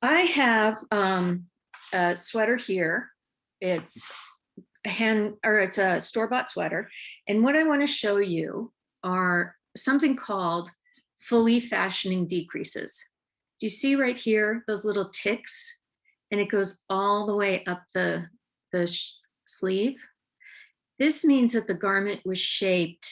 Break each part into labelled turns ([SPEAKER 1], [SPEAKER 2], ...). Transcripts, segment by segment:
[SPEAKER 1] I have a sweater here. It's it's a store-bought sweater. And what I want to show you are something called fully fashioning decreases. Do you see right here, those little ticks? And it goes all the way up the sleeve. This means that the garment was shaped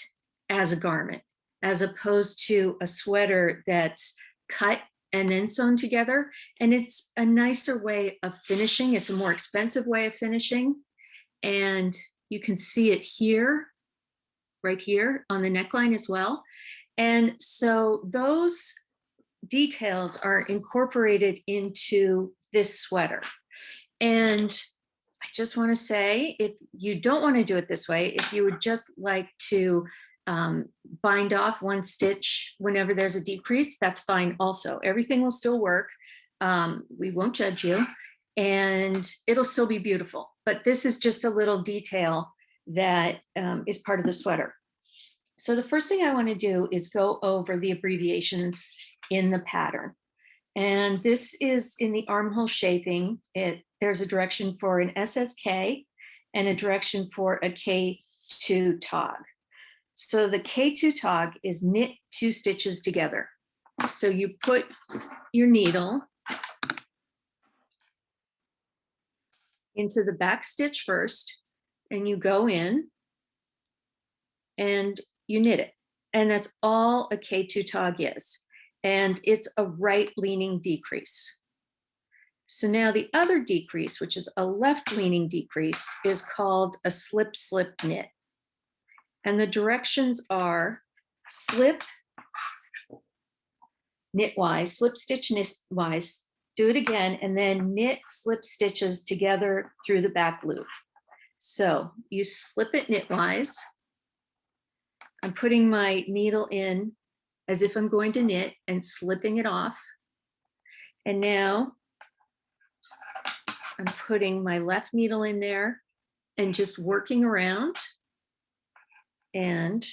[SPEAKER 1] as a garment, as opposed to a sweater that's cut and then sewn together. And it's a nicer way of finishing. It's a more expensive way of finishing. And you can see it here, right here on the neckline as well. And so those details are incorporated into this sweater. And I just want to say, if you don't want to do it this way, if you would just like to bind off one stitch whenever there's a decrease, that's fine also. Everything will still work. We won't judge you, and it'll still be beautiful. But this is just a little detail that is part of the sweater. So the first thing I want to do is go over the abbreviations in the pattern. And this is in the armhole shaping. There's a direction for an SSK and a direction for a K2 tog. So the K2 tog is knit 2 stitches together. So you put your needle into the back stitch first, and you go in and you knit it. And that's all a K2 tog is. And it's a right leaning decrease. So now the other decrease, which is a left leaning decrease, is called a slip slip knit. And the directions are slip knitwise, slip stitch knitwise, do it again, and then knit slip stitches together through the back loop. So you slip it knitwise. I'm putting my needle in as if I'm going to knit and slipping it off. And now I'm putting my left needle in there and just working around and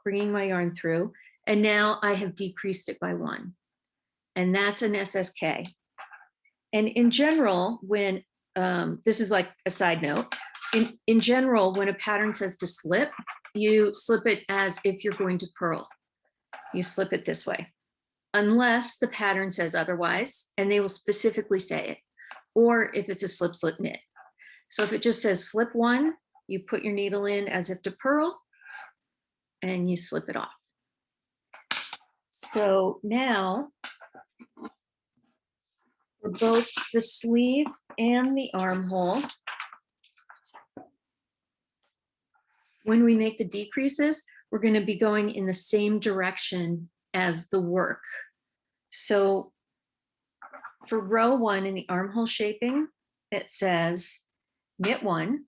[SPEAKER 1] bringing my yarn through. And now I have decreased it by 1. And that's an SSK. And in general, when, this is like a side note, in general, when a pattern says to slip, you slip it as if you're going to purl. You slip it this way, unless the pattern says otherwise, and they will specifically say it, or if it's a slip slip knit. So if it just says slip 1, you put your needle in as if to purl, and you slip it off. So now, for both the sleeve and the armhole, when we make the decreases, we're going to be going in the same direction as the work. So for row 1 in the armhole shaping, it says knit 1.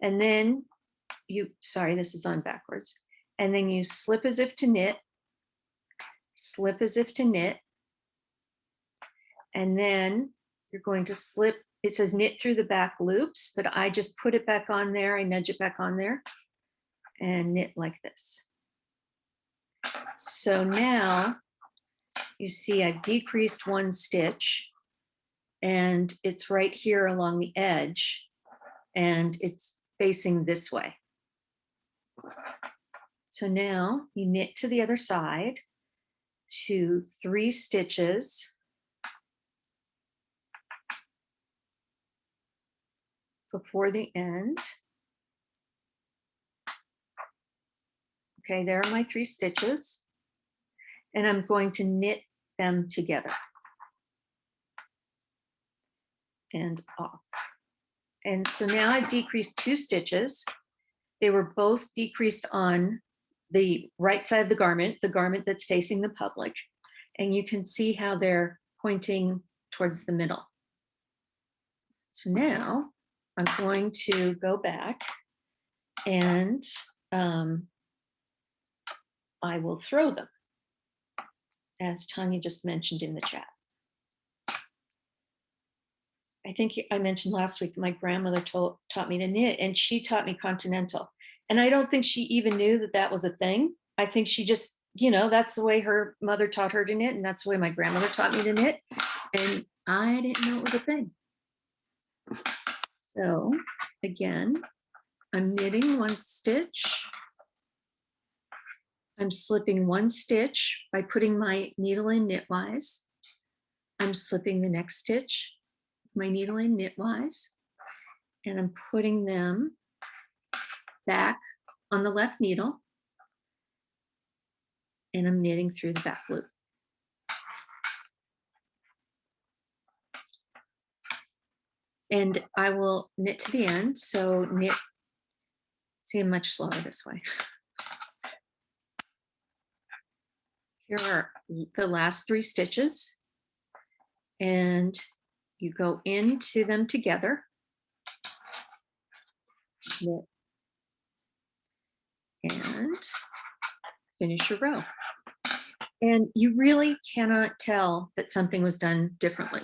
[SPEAKER 1] And then this is on backwards. And then you slip as if to knit, slip as if to knit. And then you're going to slip. It says knit through the back loops, but I just put it back on there. I nudge it back on there and knit like this. So now you see I've decreased 1 stitch, and it's right here along the edge, and it's facing this way. So now you knit to the other side to 3 stitches. Before the end. Okay, there are my 3 stitches, and I'm going to knit them together and off. And so now I've decreased 2 stitches. They were both decreased on the right side of the garment that's facing the public, and you can see how they're pointing towards the middle. So now I'm going to go back and I will throw them, as Tanya just mentioned in the chat. I think I mentioned last week that my grandmother taught me to knit, and she taught me continental. And I don't think she even knew that that was a thing. I think she just you know, that's the way her mother taught her to knit, and that's the way my grandmother taught me to knit, and I didn't know it was a thing. So again, I'm knitting one stitch. I'm slipping one stitch by putting my needle in knitwise. I'm slipping the next stitch, my needle in knitwise, and I'm putting them back on the left needle, and I'm knitting through the back loop. And I will knit to the end. So knit, see, I'm much slower this way. Here are the last 3 stitches, and you go into them together, knit, and finish your row. And you really cannot tell that something was done differently,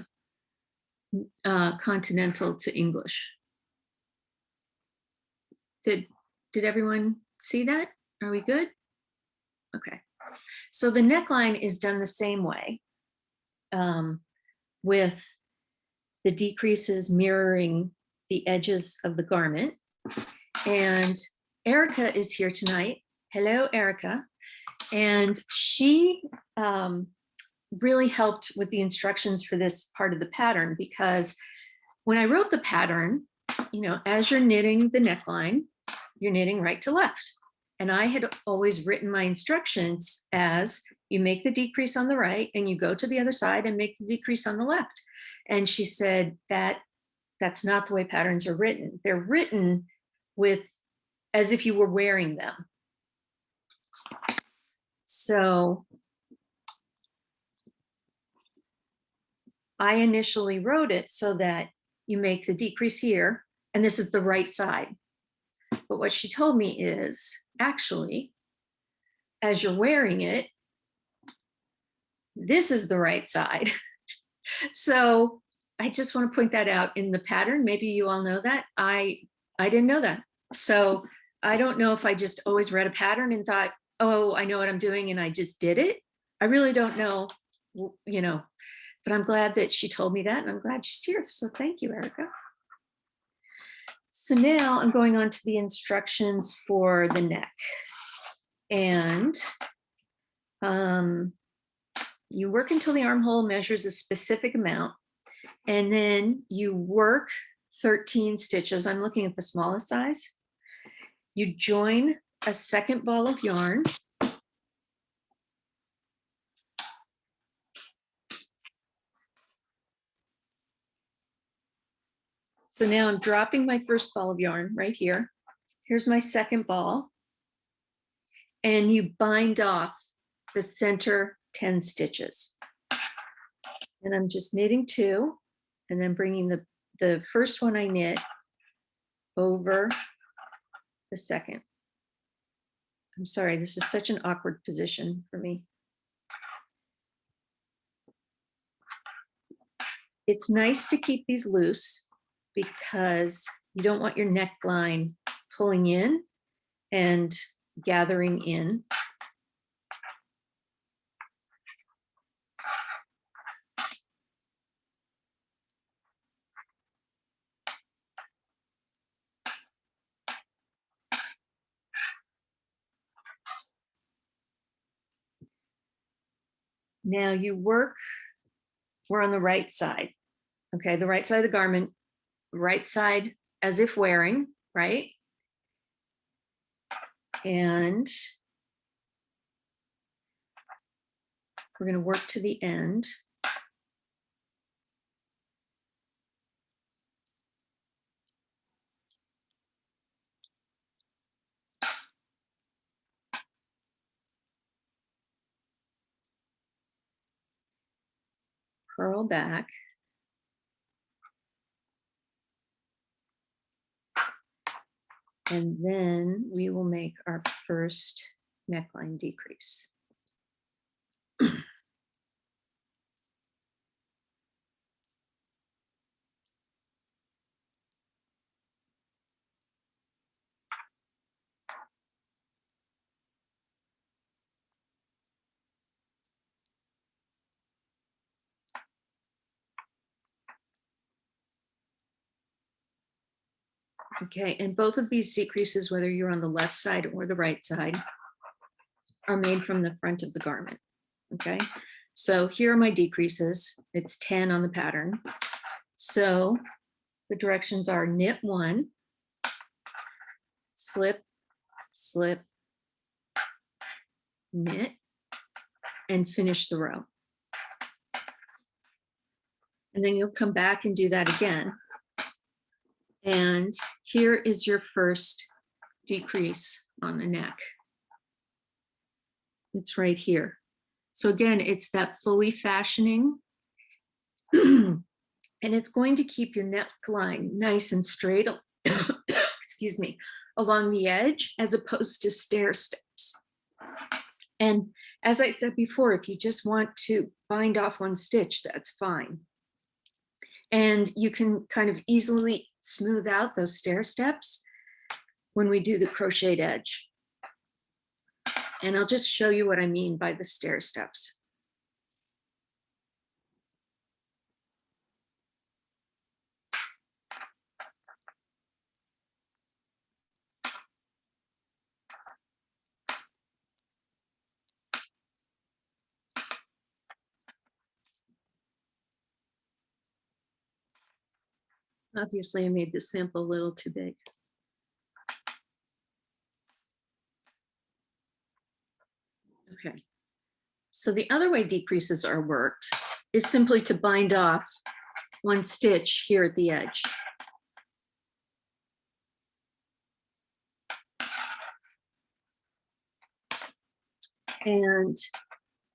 [SPEAKER 1] continental to English. Did everyone see that? Are we good? Okay. So the neckline is done the same way, with the decreases mirroring the edges of the garment. And Erica is here tonight. Hello, Erica. And she really helped with the instructions for this part of the pattern, because when I wrote the pattern, you know, as you're knitting the neckline, you're knitting right to left. And I had always written my instructions as you make the decrease on the right and you go to the other side and make the decrease on the left. And she said that that's not the way patterns are written. They're written with as if you were wearing them. So I initially wrote it so that you make the decrease here, and this is the right side. But what she told me is, actually, as you're wearing it, this is the right side. So I just want to point that out in the pattern. Maybe you all know that. I didn't know that. So I don't know if I just always read a pattern and thought, oh, I know what I'm doing, and I just did it. I really don't know, you know, but I'm glad that she told me that, and I'm glad she's here. So thank you, Erica. So now I'm going on to the instructions for the neck. And you work until the armhole measures a specific amount, and then you work 13 stitches. I'm looking at the smallest size. You join a second ball of yarn. So now I'm dropping my first ball of yarn right here. Here's my second ball. And you bind off the center 10 stitches. And I'm just knitting 2 and then bringing the first one I knit over the second. I'm sorry, this is such an awkward position for me. It's nice to keep these loose because you don't want your neckline pulling in and gathering in. Now we're on the right side. Okay, the right side of the garment, right side as if wearing, right? And we're going to work to the end. Purl back. And then we will make our first neckline decrease. Okay, and both of these decreases, whether you're on the left side or the right side, are made from the front of the garment. Okay, so here are my decreases. It's 10 on the pattern. So the directions are knit 1, slip, slip, knit, and finish the row. And then you'll come back and do that again. And here is your first decrease on the neck. It's right here. So again, it's that fully fashioning. And it's going to keep your neckline nice and straight, excuse me, along the edge, as opposed to stair steps. And as I said before, if you just want to bind off one stitch, that's fine. And you can kind of easily smooth out those stair steps when we do the crocheted edge. And I'll just show you what I mean by the stair steps. Obviously, I made this sample a little too big. Okay, so the other way decreases are worked is simply to bind off one stitch here at the edge. And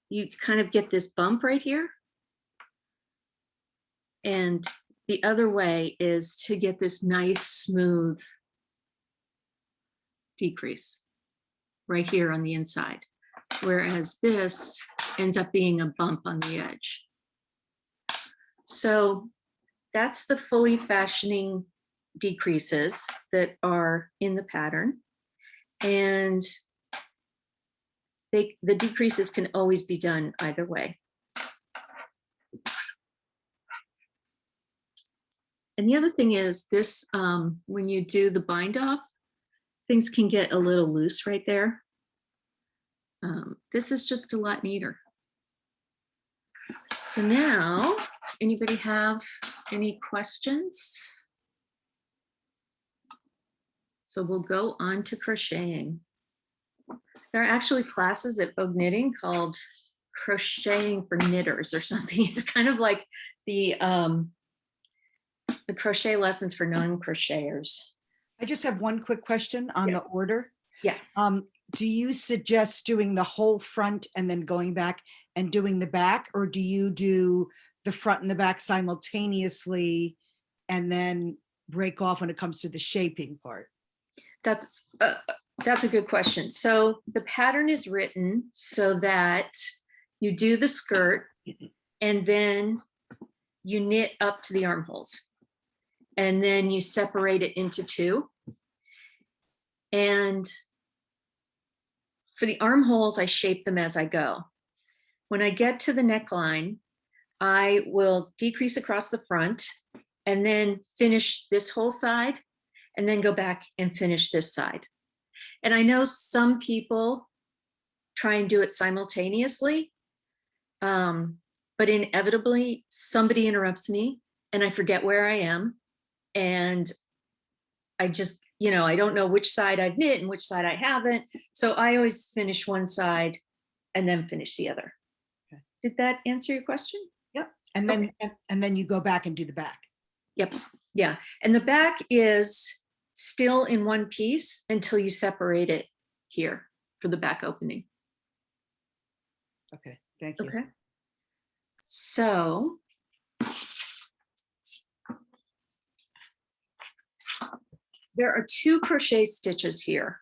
[SPEAKER 1] you kind of get this bump right here. And the other way is to get this nice, smooth decrease right here on the inside. Whereas this ends up being a bump on the edge. So that's the fully fashioning decreases that are in the pattern. And the decreases can always be done either way. And the other thing is this, when you do the bind off, things can get a little loose right there. This is just a lot neater. So now, anybody have any questions? So we'll go on to crocheting. There are actually classes at Vogue Knitting called Crocheting for Knitters or something. It's kind of like the crochet lessons for non-crocheters.
[SPEAKER 2] I just have one quick question on the order.
[SPEAKER 1] Yes.
[SPEAKER 2] Do you suggest doing the whole front and then going back and doing the back, or do you do the front and the back simultaneously and then break off when it comes to the shaping part?
[SPEAKER 1] That's a good question. So the pattern is written so that you do the skirt and then you knit up to the armholes. And then you separate it into 2. And for the armholes, I shape them as I go. When I get to the neckline, I will decrease across the front and then finish this whole side and then go back and finish this side. And I know some people try and do it simultaneously, but inevitably somebody interrupts me and I forget where I am. And I just, I don't know which side I've knit and which side I haven't. So I always finish one side and then finish the other. Okay. Did that answer your question?
[SPEAKER 2] Yep. And then, and then you go back and do the back.
[SPEAKER 1] Yep. Yeah. And the back is still in one piece until you separate it here for the back opening.
[SPEAKER 2] Okay. Thank you.
[SPEAKER 1] Okay. So there are 2 crochet stitches here.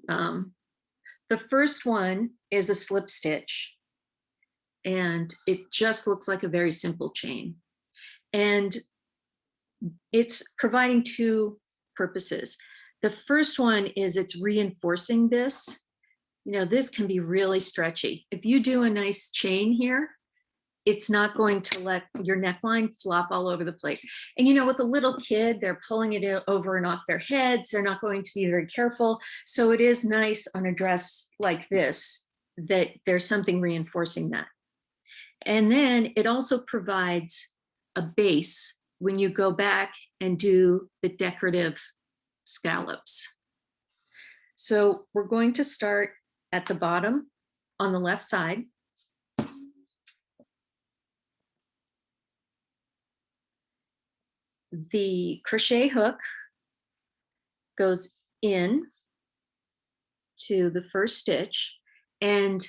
[SPEAKER 1] The first one is a slip stitch, and it just looks like a very simple chain. And it's providing 2 purposes. The first one is it's reinforcing this. This can be really stretchy. If you do a nice chain here, it's not going to let your neckline flop all over the place. And you know, with a little kid, they're pulling it over and off their heads. They're not going to be very careful. So it is nice on a dress like this that there's something reinforcing that. And then it also provides a base when you go back and do the decorative scallops. So we're going to start at the bottom on the left side. The crochet hook goes in to the first stitch, and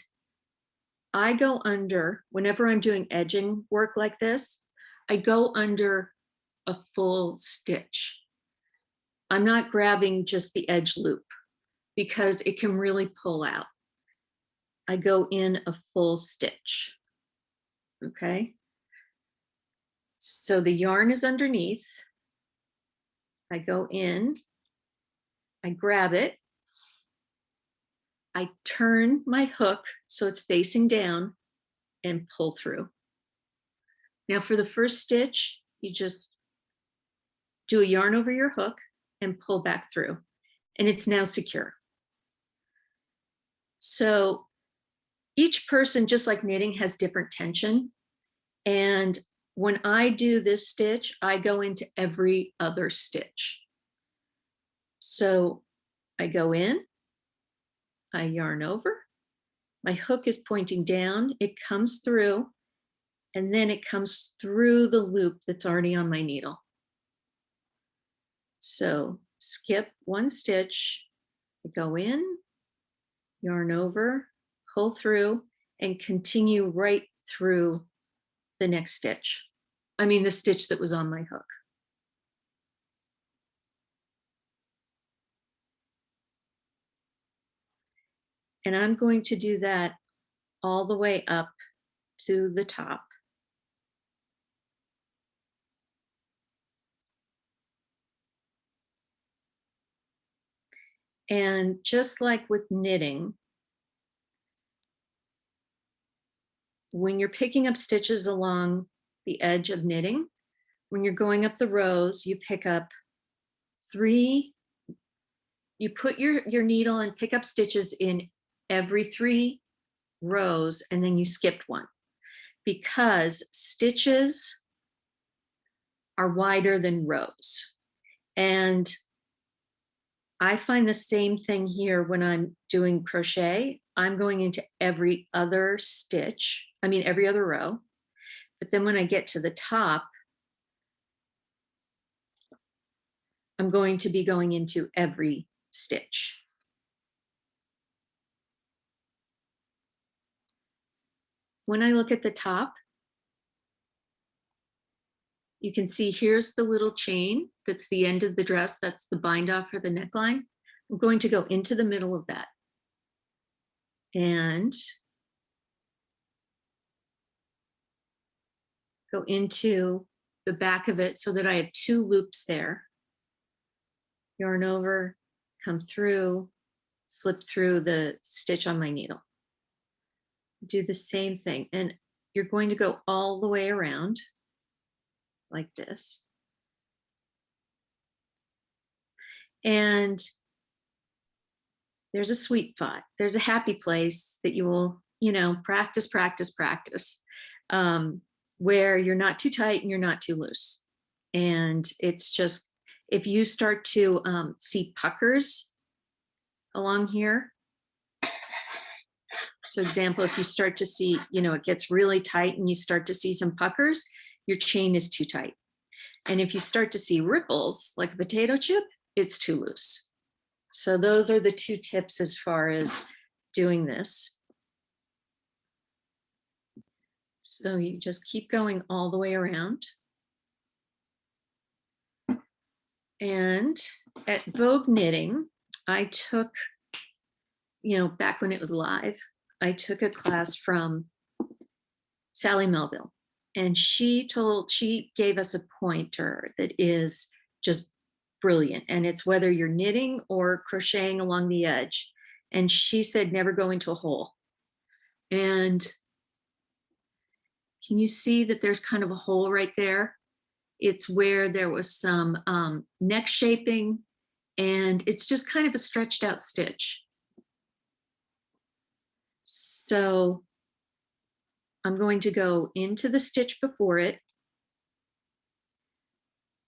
[SPEAKER 1] I go under, whenever I'm doing edging work like this, I go under a full stitch. I'm not grabbing just the edge loop because it can really pull out. I go in a full stitch, okay? So the yarn is underneath. I go in, I grab it, I turn my hook so it's facing down and pull through. Now for the first stitch, you just do a yarn over your hook and pull back through, and it's now secure. So each person, just like knitting, has different tension. And when I do this stitch, I go into every other stitch. So I go in, I yarn over, my hook is pointing down, it comes through, and then it comes through the loop that's already on my needle. So skip one stitch, go in, yarn over, pull through, and continue right through the next stitch. I mean, the stitch that was on my hook. And I'm going to do that all the way up to the top. And just like with knitting, when you're picking up stitches along the edge of knitting, when you're going up the rows, you pick up 3, you put your needle and pick up stitches in every 3 rows, and then you skipped one, because stitches are wider than rows. And I find the same thing here when I'm doing crochet. I'm going into every other stitch, I mean, every other row. But then when I get to the top, I'm going to be going into every stitch. When I look at the top, you can see here's the little chain that's the end of the dress. That's the bind off for the neckline. I'm going to go into the middle of that and go into the back of it so that I have 2 loops there. Yarn over, come through, slip through the stitch on my needle. Do the same thing, and you're going to go all the way around like this. And there's a sweet spot. There's a happy place that you will, you know, practice, where you're not too tight and you're not too loose. And it's just, if you start to see puckers along here, so example, if you start to see, you know, it gets really tight and you start to see some puckers, your chain is too tight. And if you start to see ripples like a potato chip, it's too loose. So those are the 2 tips as far as doing this. So you just keep going all the way around. And at Vogue Knitting, I took, you know, back when it was live, I took a class from Sally Melville, and she gave us a pointer that is just brilliant. And it's whether you're knitting or crocheting along the edge. And she said, never go into a hole. And Can you see that there's kind of a hole right there? It's where there was some neck shaping, and it's just kind of a stretched out stitch. So I'm going to go into the stitch before it.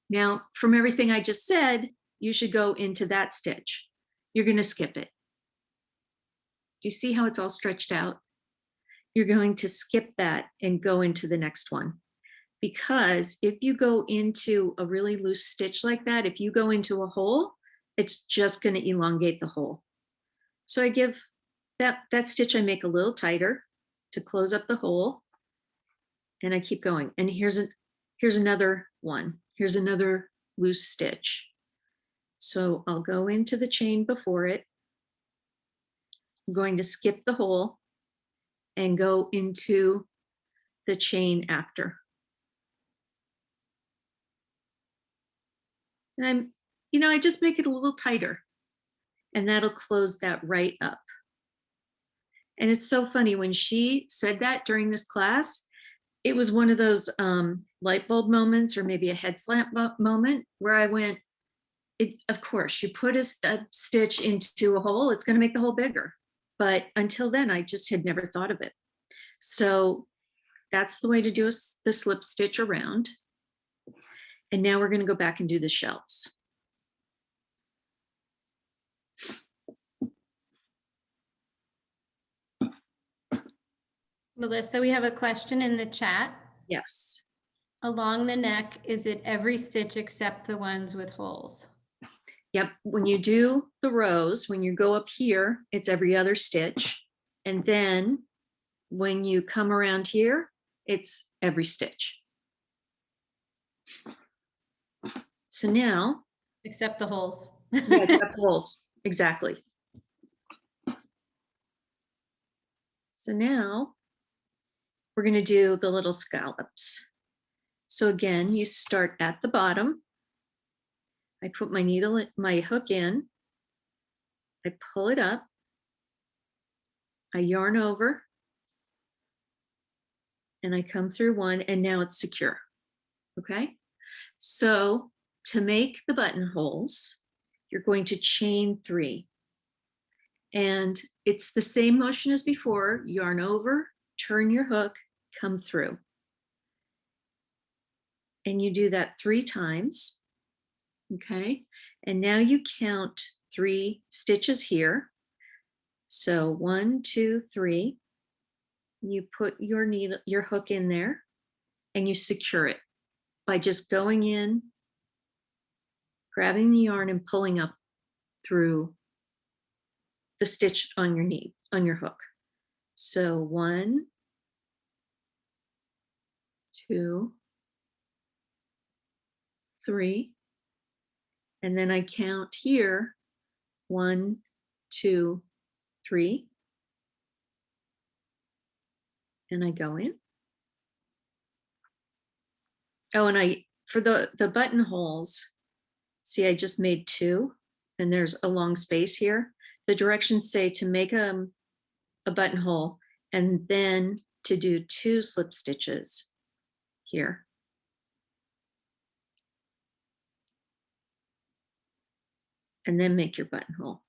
[SPEAKER 1] Now, from everything I just said, you should go into that stitch. You're going to skip it. Do you see how it's all stretched out? You're going to skip that and go into the next one. Because if you go into a really loose stitch like that, if you go into a hole, it's just going to elongate the hole. So I give that stitch, I make a little tighter to close up the hole, and I keep going. And here's another one. Here's another loose stitch. So I'll go into the chain before it. I'm going to skip the hole and go into the chain after. And I just make it a little tighter, and that'll close that right up. And it's so funny, when she said that during this class, it was one of those light bulb moments, or maybe a head slant moment, where I went, of course, you put a stitch into a hole, it's going to make the hole bigger. But until then, I just had never thought of it. So that's the way to do the slip stitch around. And now we're going to go back and do the shells.
[SPEAKER 3] Melissa, we have a question in the chat.
[SPEAKER 1] Yes.
[SPEAKER 3] Along the neck, is it every stitch except the ones with holes?
[SPEAKER 1] Yep. When you do the rows, when you go up here, it's every other stitch. And then when you come around here, it's every stitch. So now.
[SPEAKER 3] Except the holes.
[SPEAKER 1] Yeah, except holes. Exactly. So now we're going to do the little scallops. So again, you start at the bottom. I put my hook in. I pull it up. I yarn over. And I come through one, and now it's secure. Okay? So to make the buttonholes, you're going to chain 3. And it's the same motion as before. Yarn over, turn your hook, come through. And you do that 3 times. Okay? And now you count 3 stitches here. So 1, 2, 3. You put your hook in there, and you secure it by just going in, grabbing the yarn, and pulling up through the stitch on your hook. So 1, 2, 3, and then I count here 1, 2, 3, and I go in. Oh, and for the buttonholes, see, I just made 2, and there's a long space here. The directions say to make a buttonhole, and then to do 2 slip stitches here. And then make your buttonhole.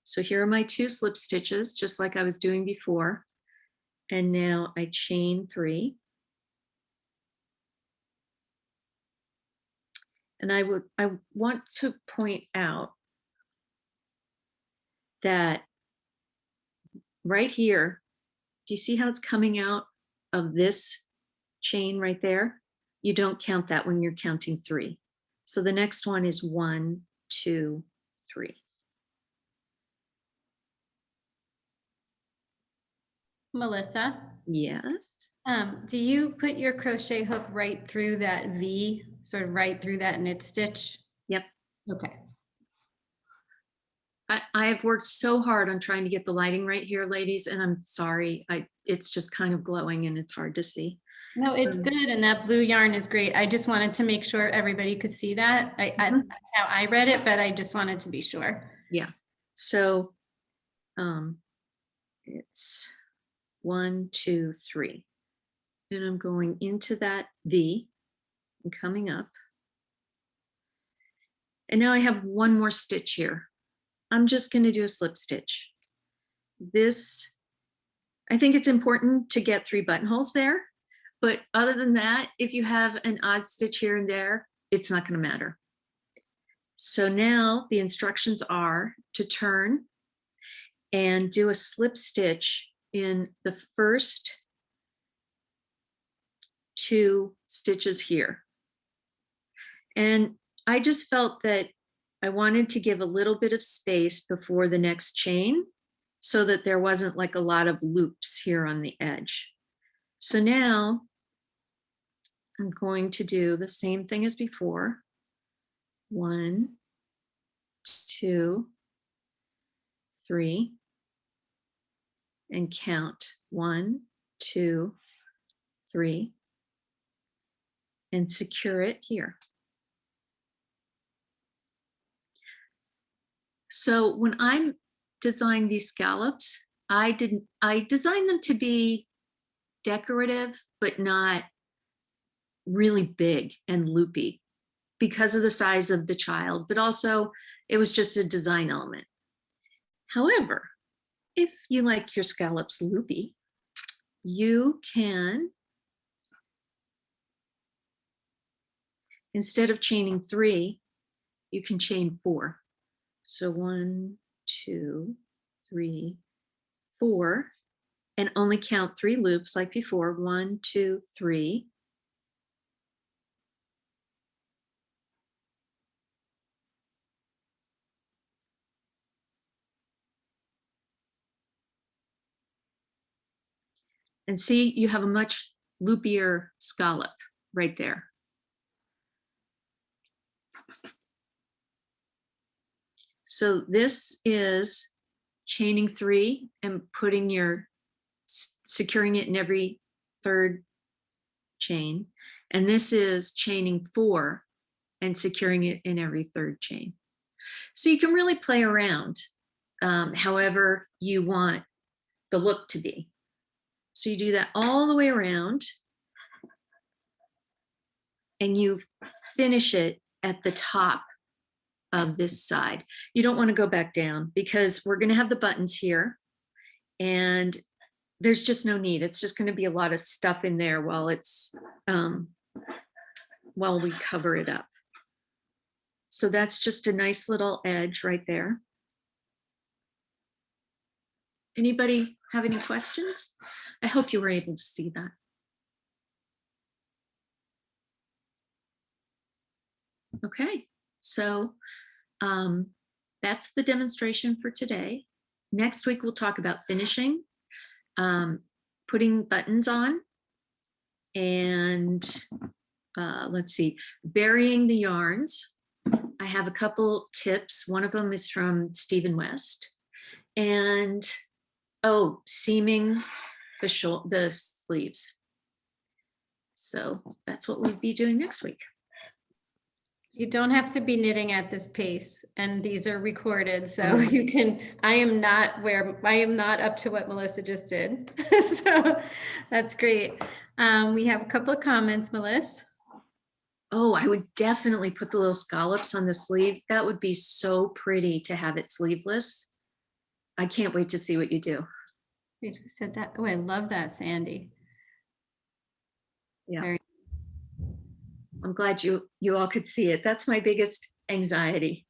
[SPEAKER 1] So here are my 2 slip stitches, just like I was doing before. And now I chain 3. And I want to point out that right here, do you see how it's coming out of this chain right there? You don't count that when you're counting 3. So the next one is 1, 2, 3.
[SPEAKER 3] Melissa?
[SPEAKER 1] Yes.
[SPEAKER 3] Do you put your crochet hook right through that V, sort of right through that knit stitch?
[SPEAKER 1] Yep.
[SPEAKER 3] Okay.
[SPEAKER 1] I have worked so hard on trying to get the lighting right here, ladies, and I'm sorry. It's just kind of glowing and it's hard to see.
[SPEAKER 3] No, it's good, and that blue yarn is great. I just wanted to make sure everybody could see that. That's how I read it, but I just wanted to be sure.
[SPEAKER 1] Yeah. So it's 1, 2, 3. and I'm going into that V and coming up. And now I have one more stitch here. I'm just going to do a slip stitch. This, I think it's important to get 3 buttonholes there, but other than that, if you have an odd stitch here and there, it's not going to matter. So now the instructions are to turn and do a slip stitch in the first 2 stitches here. And I just felt that I wanted to give a little bit of space before the next chain so that there wasn't like a lot of loops here on the edge. So now I'm going to do the same thing as before. 1, 2, 3, and count 1, 2, 3, and secure it here. So when I'm designing these scallops, I designed them to be decorative, but not really big and loopy because of the size of the child, but also it was just a design element. However, if you like your scallops loopy, you can, instead of chaining 3, you can chain 4. So 1, 2, 3, 4, and only count 3 loops like before. 1, 2, 3. And see, you have a much loopier scallop right there. So this is chaining 3 and putting your, securing it in every 3rd chain. And this is chaining 4 and securing it in every 3rd chain. So you can really play around however you want the look to be. So you do that all the way around and you finish it at the top of this side. You don't want to go back down because we're going to have the buttons here and there's just no need. It's just going to be a lot of stuff in there while it's while we cover it up. So that's just a nice little edge right there. Anybody have any questions? I hope you were able to see that. Okay, so that's the demonstration for today. Next week, we'll talk about finishing, putting buttons on, and let's see, burying the yarns. I have a couple tips. One of them is from Stephen West. And, oh, seaming the sleeves. So that's what we'll be doing next week.
[SPEAKER 3] You don't have to be knitting at this pace, and these are recorded, so you can, I am not up to what Melissa just did. So that's great. We have a couple of comments, Melissa.
[SPEAKER 1] Oh, I would definitely put the little scallops on the sleeves. That would be so pretty to have it sleeveless. I can't wait to see what you do.
[SPEAKER 3] Wait, who said that? Oh, I love that, Sandy.
[SPEAKER 1] Yeah.
[SPEAKER 3] Very
[SPEAKER 1] I'm glad you all could see it. That's my biggest anxiety.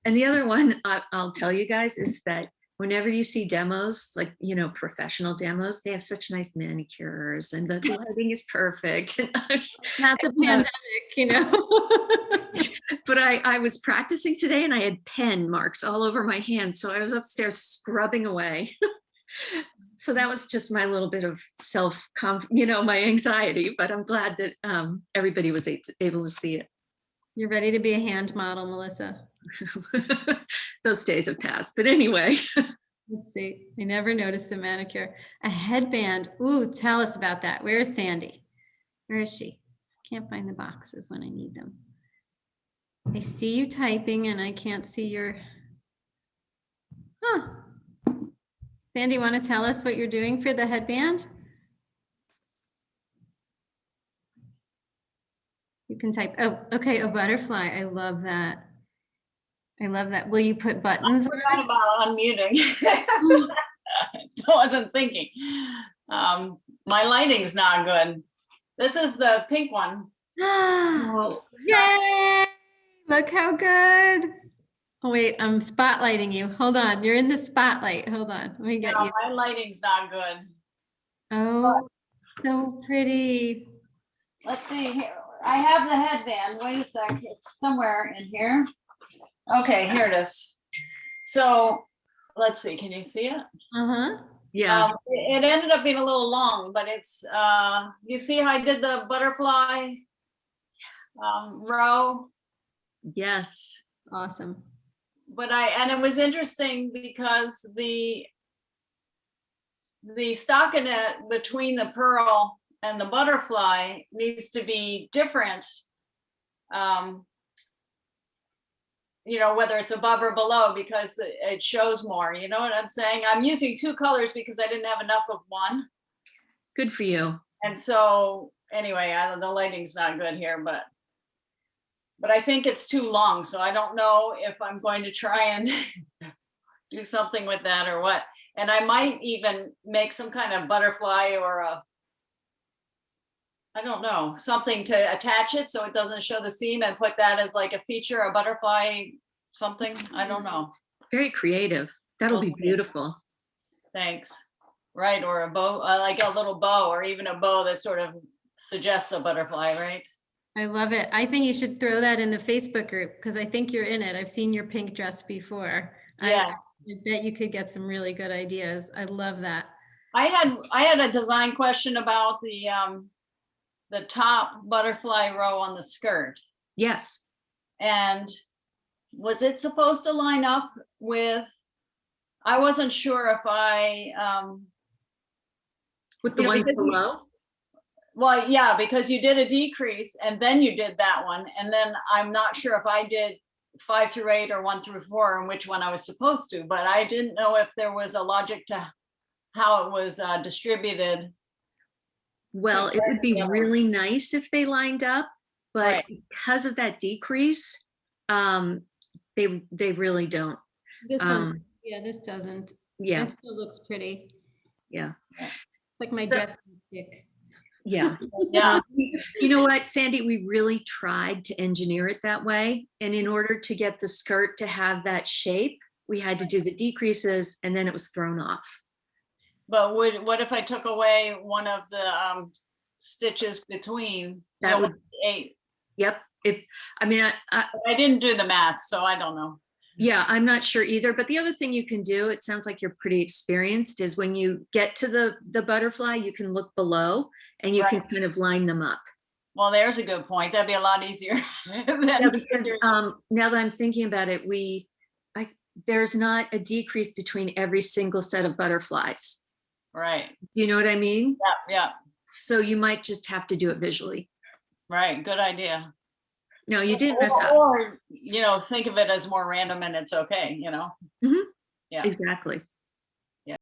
[SPEAKER 1] And the other one I'll tell you guys is that whenever you see demos, like, you know, professional demos, they have such nice manicures and the lighting is perfect. And
[SPEAKER 3] not the pandemic, you know.
[SPEAKER 1] But I was practicing today and I had pen marks all over my hands. So I was upstairs scrubbing away. So that was just my little bit of my anxiety, but I'm glad that everybody was able to see it.
[SPEAKER 3] You're ready to be a hand model, Melissa.
[SPEAKER 1] Those days have passed, but anyway.
[SPEAKER 3] Let's see. I never noticed the manicure. A headband. Ooh, tell us about that. Where is Sandy? Where is she? Can't find the boxes when I need them. I see you typing and I can't see your. Huh. Sandy, want to tell us what you're doing for the headband? You can type, oh, okay, a butterfly. I love that. I love that. Will you put buttons on
[SPEAKER 4] Forgot
[SPEAKER 3] it?
[SPEAKER 4] about unmuting. I wasn't thinking. My lighting's not good. This is the pink one.
[SPEAKER 1] Oh,
[SPEAKER 3] Yay! Look how good. Oh, wait, I'm spotlighting you. Hold on. You're in the spotlight. Hold on. Let me get
[SPEAKER 4] No,
[SPEAKER 3] you.
[SPEAKER 4] my lighting's not good.
[SPEAKER 3] Oh, so pretty.
[SPEAKER 4] Let's see here. I have the headband. Wait a sec. It's somewhere in here. Okay, here it is. So let's see. Can you see it?
[SPEAKER 3] Uh-huh.
[SPEAKER 1] yeah.
[SPEAKER 4] It ended up being a little long, but it's you see how I did the butterfly row?
[SPEAKER 1] Yes.
[SPEAKER 3] Awesome.
[SPEAKER 4] But and it was interesting because the stockinette between the pearl and the butterfly needs to be different. You know, whether it's above or below, because it shows more, you know what I'm saying? I'm using two colors because I didn't have enough of one.
[SPEAKER 1] Good for you.
[SPEAKER 4] And so anyway, I don't know, the lighting's not good here, but I think it's too long. So I don't know if I'm going to try and do something with that or what. And I might even make some kind of butterfly or I don't know, something to attach it so it doesn't show the seam, and put that as like a feature, a butterfly, something. I don't know.
[SPEAKER 1] Very creative. That'll be
[SPEAKER 4] Okay.
[SPEAKER 1] beautiful.
[SPEAKER 4] Thanks. Right, or a bow, like a little bow, or even a bow that sort of suggests a butterfly, right?
[SPEAKER 3] I love it. I think you should throw that in the Facebook group because I think you're in it. I've seen your pink dress before.
[SPEAKER 4] Yes.
[SPEAKER 3] I bet you could get some really good ideas. I love that.
[SPEAKER 4] I had a design question about the top butterfly row on the skirt.
[SPEAKER 1] Yes.
[SPEAKER 4] And was it supposed to line up with, I wasn't sure if
[SPEAKER 1] With the
[SPEAKER 4] you know,
[SPEAKER 1] ones
[SPEAKER 4] because
[SPEAKER 1] below.
[SPEAKER 4] well, yeah, because you did a decrease and then you did that one. And then I'm not sure if I did 5 through 8 or 1 through 4 and which one I was supposed to, but I didn't know if there was a logic to how it was distributed.
[SPEAKER 1] Well, it would be really nice if they lined up, but
[SPEAKER 4] Right.
[SPEAKER 1] because of that decrease, they really don't.
[SPEAKER 3] This one, yeah, this doesn't.
[SPEAKER 1] Yeah.
[SPEAKER 3] It still looks pretty.
[SPEAKER 1] Yeah.
[SPEAKER 3] Like my
[SPEAKER 1] So-
[SPEAKER 3] dress stick.
[SPEAKER 1] Yeah.
[SPEAKER 4] Yeah.
[SPEAKER 1] You know what, Sandy, we really tried to engineer it that way. And in order to get the skirt to have that shape, we had to do the decreases and then it was thrown off.
[SPEAKER 4] But what if I took away one of the stitches between?
[SPEAKER 1] That
[SPEAKER 4] So
[SPEAKER 1] would-
[SPEAKER 4] 8.
[SPEAKER 1] Yep. I
[SPEAKER 4] didn't do the math, so I don't know.
[SPEAKER 1] yeah, I'm not sure either. But the other thing you can do, it sounds like you're pretty experienced, is when you get to the butterfly, you can look below and you can
[SPEAKER 4] Right.
[SPEAKER 1] kind of line them up.
[SPEAKER 4] Well, there's a good point. That'd be a lot easier.
[SPEAKER 1] Yeah, because now that I'm thinking about it, there's not a decrease between every single set of butterflies.
[SPEAKER 4] Right.
[SPEAKER 1] Do you know what I mean?
[SPEAKER 4] Yeah.
[SPEAKER 1] So you might just have to do it visually.
[SPEAKER 4] Right. Good idea.
[SPEAKER 1] No, you didn't mess up.
[SPEAKER 4] Or, you know, think of it as more random and it's okay, you know?
[SPEAKER 1] Mhm.
[SPEAKER 4] Yeah.
[SPEAKER 1] Exactly.